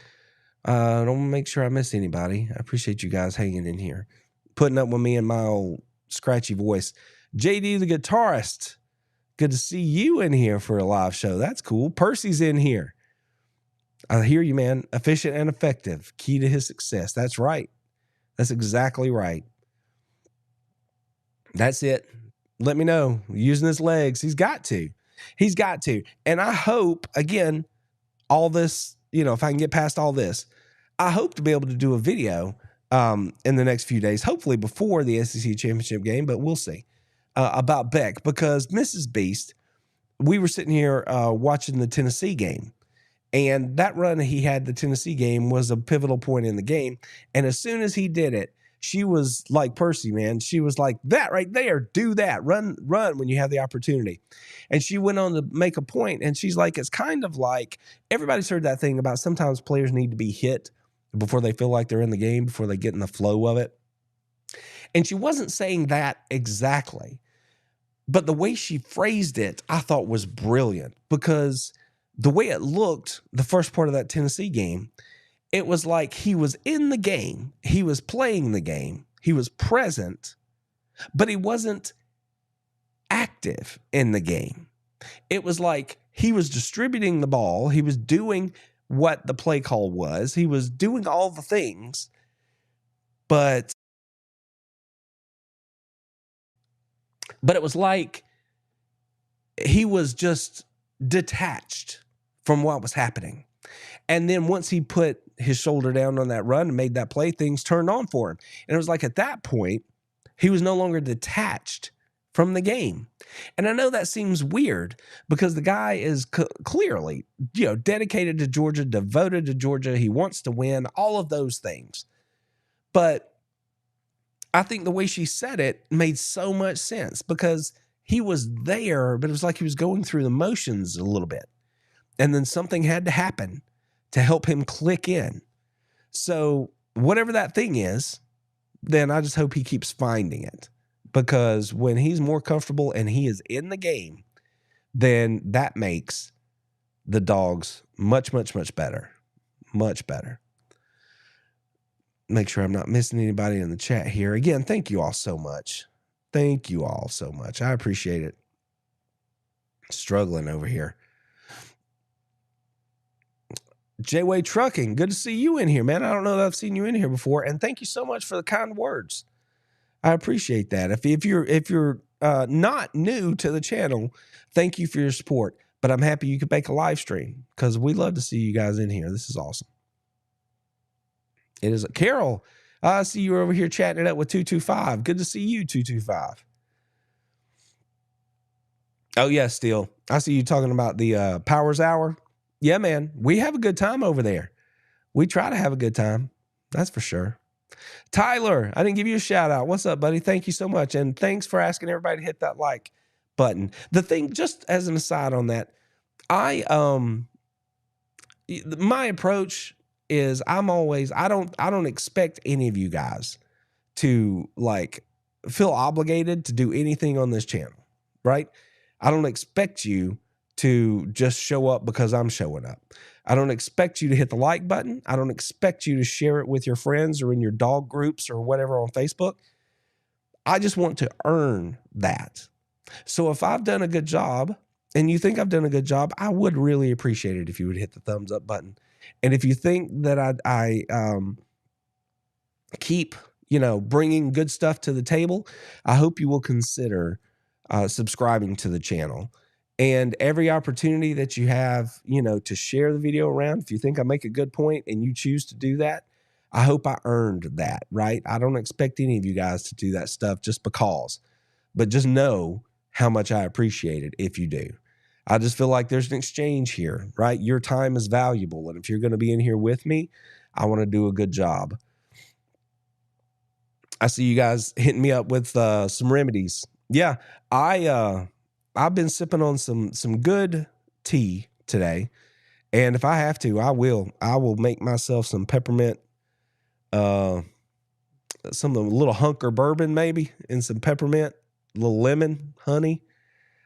Speaker 6: I don't want to make sure I miss anybody. I appreciate you guys hanging in here, putting up with me and my old scratchy voice. JD the guitarist, good to see you in here for a live show. That's cool. Percy's in here. I hear you, man. Efficient and effective, key to his success. That's right. That's exactly right. That's it. Let me know. Using his legs. He's got to. He's got to. And I hope, again, all this, if I can get past all this, I hope to be able to do a video in the next few days, hopefully before the SEC championship game, but we'll see, about Beck, because Mrs. Beast, we were sitting here watching the Tennessee game, and that run he had the Tennessee game was a pivotal point in the game. And as soon as he did it, she was like Percy, man. She was like, that right there, do that, run when you have the opportunity. And she went on to make a point, and she's like, it's kind of like, everybody's heard that thing about sometimes players need to be hit before they feel like they're in the game, before they get in the flow of it. And she wasn't saying that exactly, but the way she phrased it, I thought was brilliant, because the way it looked, the first part of that Tennessee game, it was like he was in the game, he was playing the game, he was present, but he wasn't active in the game. It was like he was distributing the ball, he was doing what the play call was, he was doing all the things, but it was like he was just detached from what was happening. And then once he put his shoulder down on that run and made that play, things turned on for him. And it was like at that point, he was no longer detached from the game. And I know that seems weird, because the guy is clearly, dedicated to Georgia, devoted to Georgia. He wants to win, all of those things. But I think the way she said it made so much sense, because he was there, but it was like he was going through the motions a little bit. And then something had to happen to help him click in. So whatever that thing is, then I just hope he keeps finding it, because when he's more comfortable and he is in the game, then that makes the Dogs much, much, much better. Much better. Make sure I'm not missing anybody in the chat here. Again, thank you all so much. Thank you all so much. I appreciate it. Struggling over here. J-Way Trucking, good to see you in here, man. I don't know that I've seen you in here before, and thank you so much for the kind words. I appreciate that. If you're not new to the channel, thank you for your support. But I'm happy you could make a live stream, because we love to see you guys in here. This is awesome. It is Carol. I see you over here chatting it up with 225. Good to see you, 225. Oh yeah, Steele. I see you talking about the Powers Hour. Yeah, man, we have a good time over there. We try to have a good time. That's for sure. Tyler, I didn't give you a shout out. What's up, buddy? Thank you so much. And thanks for asking everybody to hit that like button. The thing, just as an aside on that, my approach is I don't expect any of you guys to like feel obligated to do anything on this channel, right? I don't expect you to just show up because I'm showing up. I don't expect you to hit the like button. I don't expect you to share it with your friends or in your dog groups or whatever on Facebook. I just want to earn that. So if I've done a good job and you think I've done a good job, I would really appreciate it if you would hit the thumbs up button. And if you think that I keep, bringing good stuff to the table, I hope you will consider subscribing to the channel. And every opportunity that you have, to share the video around, if you think I make a good point and you choose to do that, I hope I earned that, right? I don't expect any of you guys to do that stuff just because, but just know how much I appreciate it if you do. I just feel like there's an exchange here, right? Your time is valuable. And if you're going to be in here with me, I want to do a good job. I see you guys hitting me up with some remedies. Yeah, I've been sipping on some good tea today. And if I have to, I will make myself some peppermint, some little hunker bourbon maybe, and some peppermint, a little lemon, honey.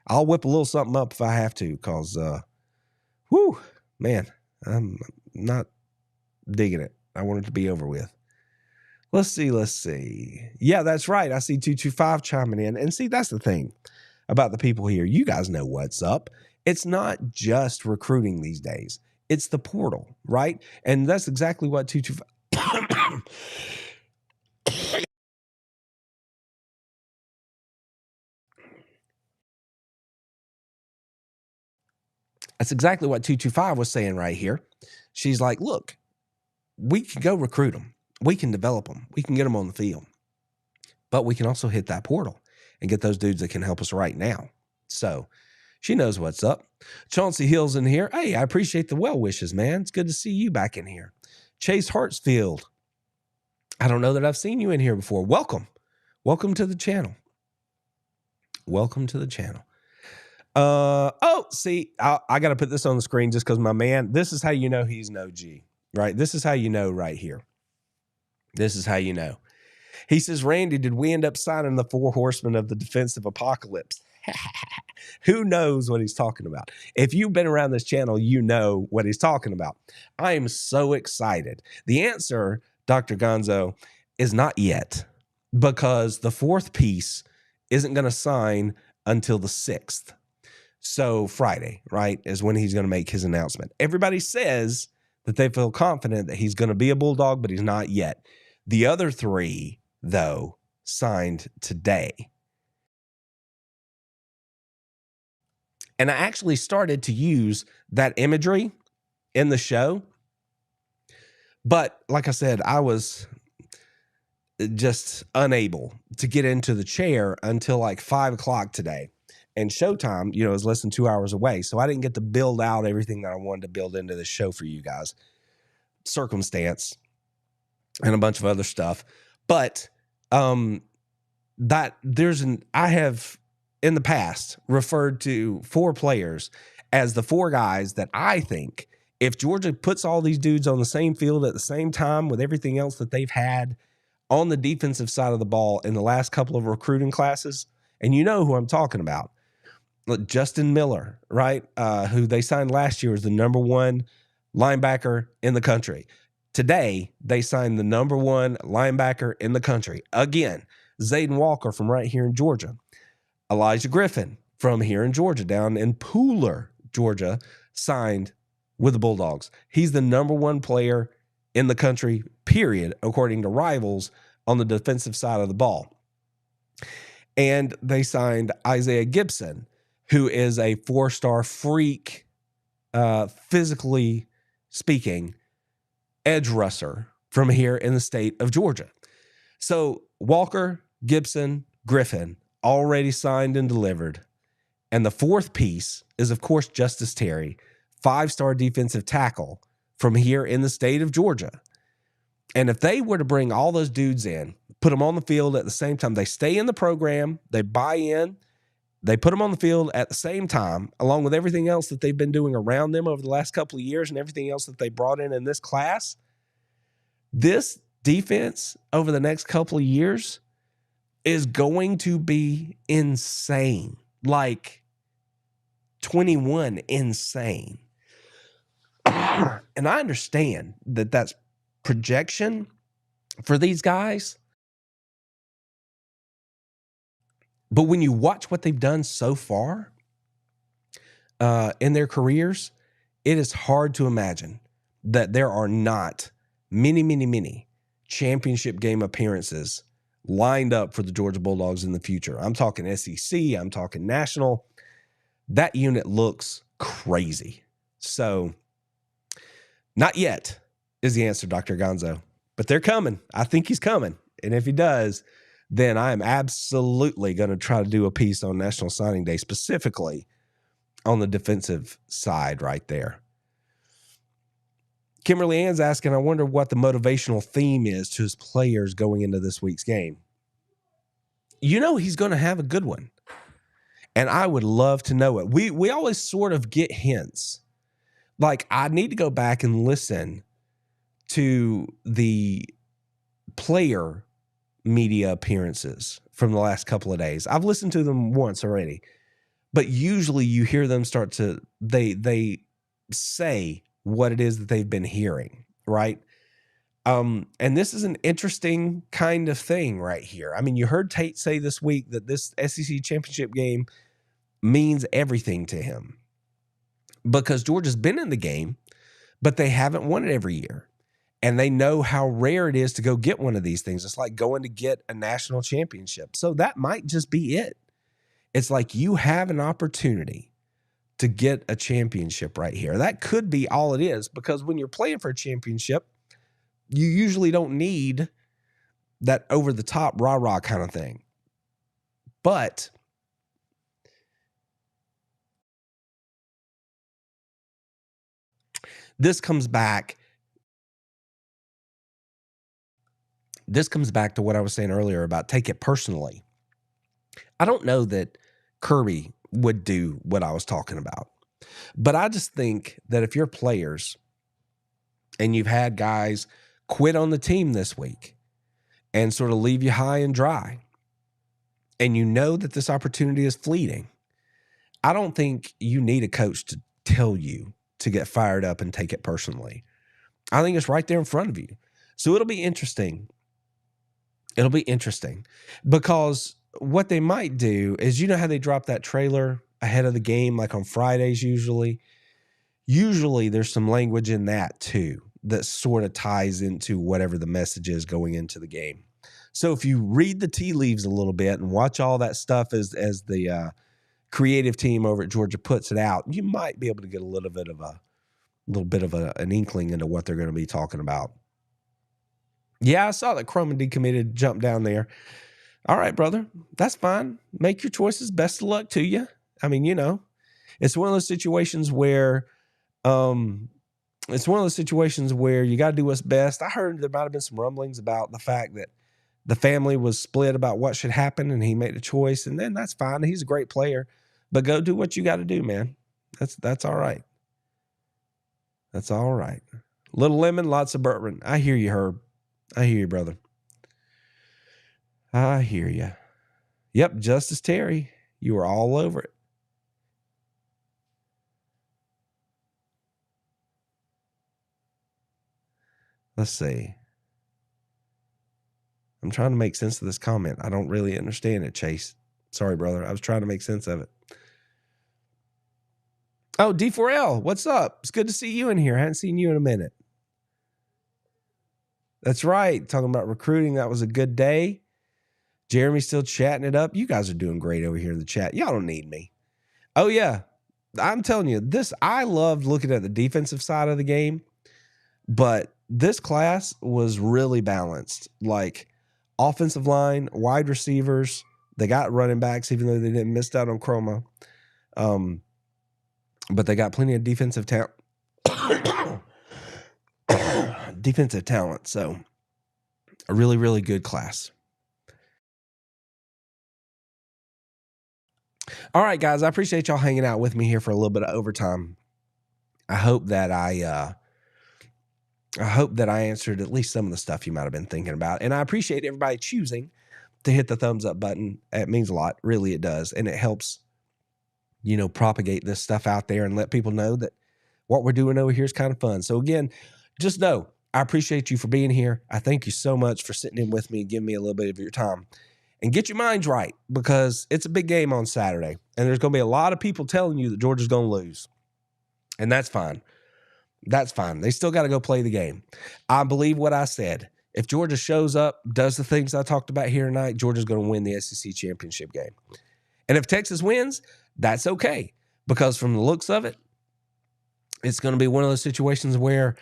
Speaker 6: I'll whip a little something up if I have to, because, man, I'm not digging it. I want it to be over with. Let's see. Yeah, that's right. I see 225 chiming in. And see, that's the thing about the people here. You guys know what's up. It's not just recruiting these days. It's the portal, right? And that's exactly what 225... That's exactly what 225 was saying right here. She's like, look, we can go recruit them. We can develop them. We can get them on the field. But we can also hit that portal and get those dudes that can help us right now. So she knows what's up. Chauncey Hill's in here. Hey, I appreciate the well wishes, man. It's good to see you back in here. Chase Hartsfield. I don't know that I've seen you in here before. Welcome. Welcome to the channel. Welcome to the channel. See, I got to put this on the screen just because my man, this is how you know he's an OG, right? This is how you know right here. This is how you know. He says, Randy, did we end up signing the 4 horsemen of the defensive apocalypse? Who knows what he's talking about? If you've been around this channel, you know what he's talking about. I am so excited. The answer, Dr. Gonzo, is not yet, because the 4th piece isn't going to sign until the 6th. So Friday, right, is when he's going to make his announcement. Everybody says that they feel confident that he's going to be a Bulldog, but he's not yet. The other 3, though, signed today. And I actually started to use that imagery in the show. But like I said, I was just unable to get into the chair until like 5 o'clock today. And showtime, is less than 2 hours away. So I didn't get to build out everything that I wanted to build into this show for you guys. Circumstance and a bunch of other stuff. But I have in the past referred to 4 players as the 4 guys that I think, if Georgia puts all these dudes on the same field at the same time with everything else that they've had on the defensive side of the ball in the last couple of recruiting classes, and you know who I'm talking about. Justin Miller, right? Who they signed last year as the #1 linebacker in the country. Today, they signed the #1 linebacker in the country. Again, Zayden Walker from right here in Georgia. Elijah Griffin from here in Georgia, down in Pooler, Georgia, signed with the Bulldogs. He's the #1 player in the country, period, according to Rivals, on the defensive side of the ball. And they signed Isaiah Gibson, who is a 4-star freak, physically speaking, edge rusher from here in the state of Georgia. So Walker, Gibson, Griffin, already signed and delivered. And the 4th piece is, of course, Justice Terry, 5-star defensive tackle from here in the state of Georgia. And if they were to bring all those dudes in, put them on the field at the same time, they stay in the program, they buy in, they put them on the field at the same time, along with everything else that they've been doing around them over the last couple of years and everything else that they brought in this class. This defense over the next couple of years is going to be insane. Like 21 insane. And I understand that that's projection for these guys. But when you watch what they've done so far in their careers, it is hard to imagine that there are not many championship game appearances lined up for the Georgia Bulldogs in the future. I'm talking SEC, I'm talking national. That unit looks crazy. So, not yet is the answer, Dr. Gonzo. But they're coming. I think he's coming. And if he does, then I am absolutely going to try to do a piece on National Signing Day, specifically on the defensive side right there. Kimberly Ann's asking, I wonder what the motivational theme is to his players going into this week's game. You know he's going to have a good one. And I would love to know it. We always sort of get hints Like, I need to go back and listen to the player media appearances from the last couple of days. I've listened to them once already, but usually you hear them start to, they say what it is that they've been hearing, right? And this is an interesting kind of thing right here. I mean, you heard Tate say this week that this SEC championship game means everything to him because Georgia's been in the game, but they haven't won it every year. And they know how rare it is to go get one of these things. It's like going to get a national championship. So that might just be it. It's like you have an opportunity to get a championship right here. That could be all it is, because when you're playing for a championship, you usually don't need that over-the-top rah-rah kind of thing. But this comes back to what I was saying earlier about take it personally. I don't know that Kirby would do what I was talking about, but I just think that if you're players and you've had guys quit on the team this week and sort of leave you high and dry, and you know that this opportunity is fleeting, I don't think you need a coach to tell you to get fired up and take it personally. I think it's right there in front of you. So it'll be interesting. It'll be interesting because what they might do is, you know how they drop that trailer ahead of the game, like on Fridays usually? Usually there's some language in that too that sort of ties into whatever the message is going into the game. So if you read the tea leaves a little bit and watch all that stuff as the creative team over at Georgia puts it out, you might be able to get a little bit of an inkling into what they're going to be talking about. Yeah, I saw that Croman decommitted, jump down there. All right, brother, that's fine. Make your choices. Best of luck to you. I mean, you know, it's one of those situations where, you got to do what's best. I heard there might have been some rumblings about the fact that the family was split about what should happen, and he made a choice, and then that's fine. He's a great player, but go do what you got to do, man. That's all right. That's all right. Little lemon, lots of bourbon. I hear you, Herb. I hear you, brother. I hear you. Yep, Justice Terry, you were all over it. Let's see. I'm trying to make sense of this comment. I don't really understand it, Chase. Sorry, brother. I was trying to make sense of it. Oh, D4L, what's up? It's good to see you in here. I hadn't seen you in a minute. That's right. Talking about recruiting. That was a good day. Jeremy's still chatting it up. You guys are doing great over here in the chat. Y'all don't need me. Oh, yeah. I'm telling you, I loved looking at the defensive side of the game, but this class was really balanced. Like offensive line, wide receivers, they got running backs, even though they didn't miss out on Chroma. But they got plenty of defensive talent. Defensive talent. So a really, really good class. All right, guys, I appreciate y'all hanging out with me here for a little bit of overtime. I hope that I answered at least some of the stuff you might have been thinking about. And I appreciate everybody choosing to hit the thumbs up button. It means a lot. Really, it does. And it helps, propagate this stuff out there and let people know that what we're doing over here is kind of fun. So again, just know I appreciate you for being here. I thank you so much for sitting in with me and giving me a little bit of your time. And get your minds right, because it's a big game on Saturday. And there's going to be a lot of people telling you that Georgia's going to lose. And that's fine. That's fine. They still got to go play the game. I believe what I said. If Georgia shows up, does the things I talked about here tonight, Georgia's going to win the SEC championship game. And if Texas wins, that's okay. Because from the looks of it, it's going to be one of those situations where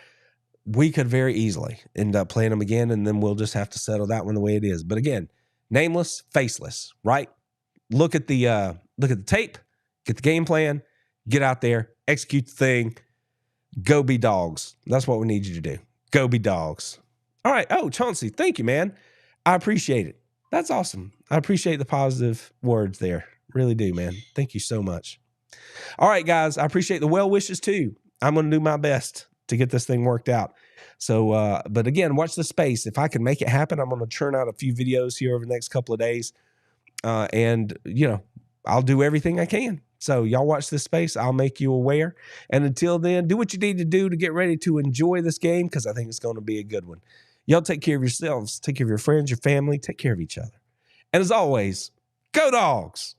Speaker 6: we could very easily end up playing them again, and then we'll just have to settle that one the way it is. But again, nameless, faceless, right? Look at the tape, get the game plan, get out there, execute the thing, go be dogs. That's what we need you to do. Go be dogs. All right. Oh, Chauncey, thank you, man. I appreciate it. That's awesome. I appreciate the positive words there. Really do, man. Thank you so much. All right, guys. I appreciate the well wishes too. I'm going to do my best to get this thing worked out. So, but again, watch the space. If I can make it happen, I'm going to churn out a few videos here over the next couple of days. And, I'll do everything I can. So y'all watch this space. I'll make you aware. And until then, do what you need to do to get ready to enjoy this game, because I think it's going to be a good one. Y'all take care of yourselves. Take care of your friends, your family. Take care of each other. And as always, go Dogs!